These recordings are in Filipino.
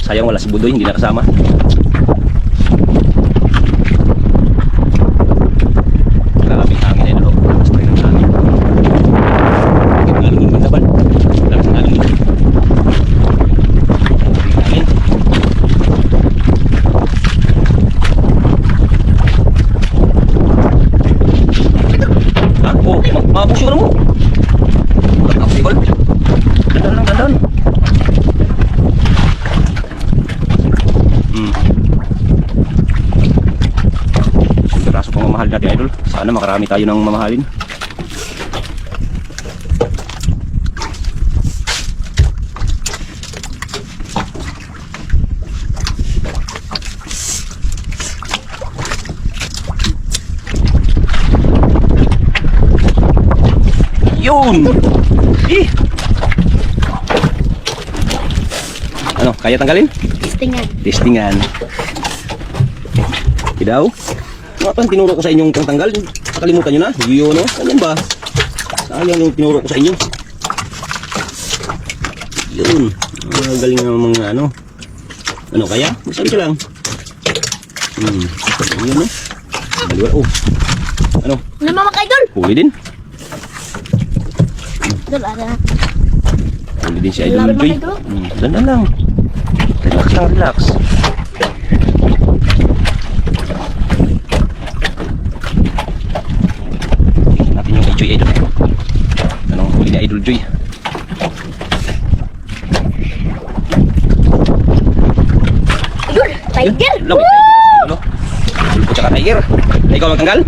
Sayang wala si Budoy, hindi nakasama. Maraming hangin ay dalo. Mas tayo ng hangin. Ngalungin mo naman. Lakas ngalungin. Hangin. Ha? Oh, mabusyo ka na mo. Wala ka sigol. Dandan lang, dandan. Piraso pang mamahal natin, idol. Sana makarami tayo ng mamahalin. Yun! Ano, kaya tanggalin? Testingan. Testingan. Idaw? Ano pa tinuro ko sa inyong tanggal? Nakalimutan nyo na? Yun, no? Ano ba? Sayang yung tinuro ko sa inyo. Yun. Galing ng mga ano. Ano kaya? Masabi ka lang. Yun, no? Baliwa. Oh. Ano? Ano mga kaidol? Huli din. Idol, ada. Huli din si Idol Laban Joy. mga idol. Dandan lang. Relax lang, relax. Tingnan natin yung kay Joy, Idol. Anong huli ni Idol Joy? Idol, tiger. Yun, lawit, tiger. Idol, oh. Pulpo tsaka tiger. Ikaw magtanggal?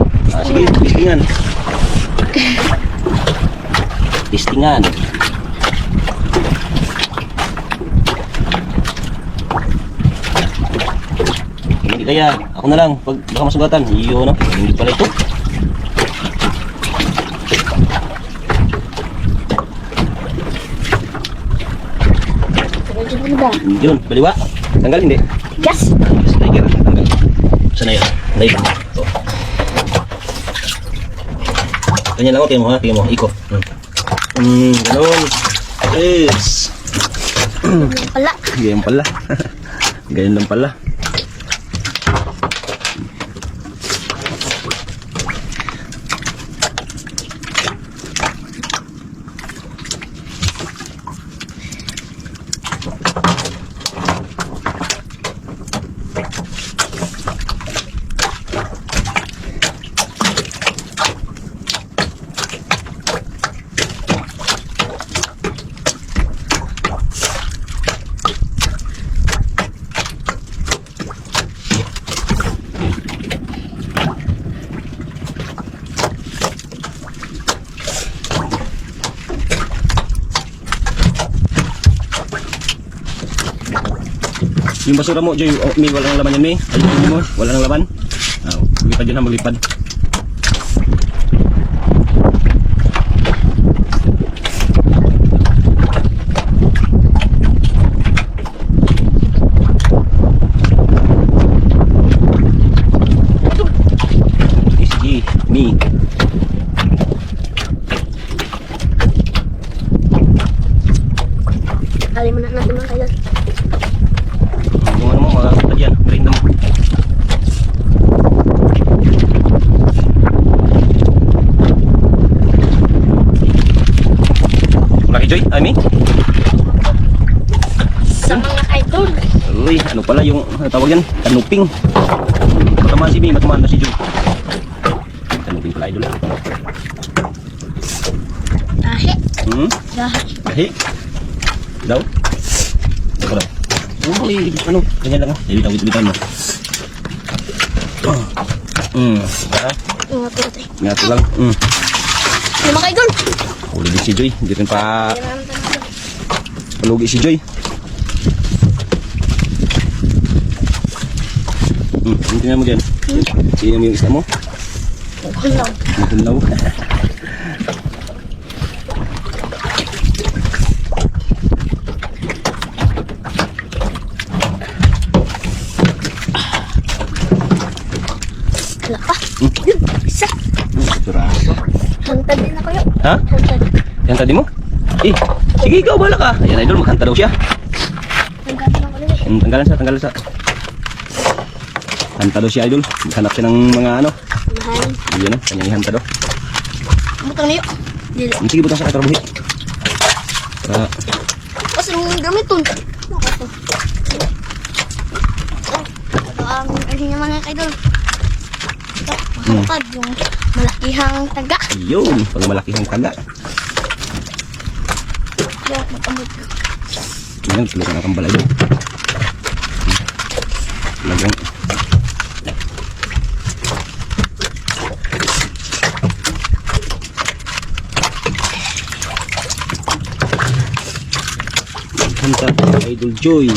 Sige, tistingan. Tistingan. Hindi kaya, ako na lang, pag baka masugatan. Iyo, no? Hindi pala ito. Yun, baliwa. Tanggal, hindi. Gas. Yes, tiger, tanggal. Sana yun. Layo. Ito. Ganyan lang, tingnan mo ha, tingnan mo, ikot. Ganun. Yes. Pala. Ganyan pala. Ganyan lang pala. Yung basura mo, Joy, oh, may walang laman yan, may. Ayun mo, wala nang laman. Maglipad yun ha, maglipad. Sige, me. Kalimutan natin mga kaidol. Yung ano mo, magkakita dyan, merinda mo. Laki Joy, Amy? Sa mga kaidol. Uy, ano pala yung ano tawag yan? Kanuping. Matamaan si Mi, matamaan na si Joy. Kanuping pala, idol. Tahe. Tahe. Tahe. Daw? Ako daw. Uy, ano? Ganyan lang ha. Bitaw-bitaw mo. Ingat po tayo. Ingat lang. Ano mga kaidol? Huli din si Joy. Hindi rin pa palugi si Joy. Tingnan mo dyan. Tingnan mo yung isda mo. Hulaw. Hulaw. Wala pa. Yun, isa. Piraso. Hantad din ako yun. Ha? Hantad. Yan tadi mo? Eh, sige ikaw, bala ka. Ayan idol, maghanta daw siya. Hantad din ako yun. Tanggalan sa. Hanta daw si Idol. Hanap siya ng mga ano. Mahal. Yun o, kanyang ihanta daw. Butang niyo. Dili. Sige, butang sa katrabuhi. Para, Kasi nung gamiton. Ito ang ano niya mga kaidol. Ito, makalakad yung malakihang taga. yun, pag malaki ang taga. Kaya magkambot. Yan, tulukan ang kambal Idol. Talagang, hanta Idol Joy.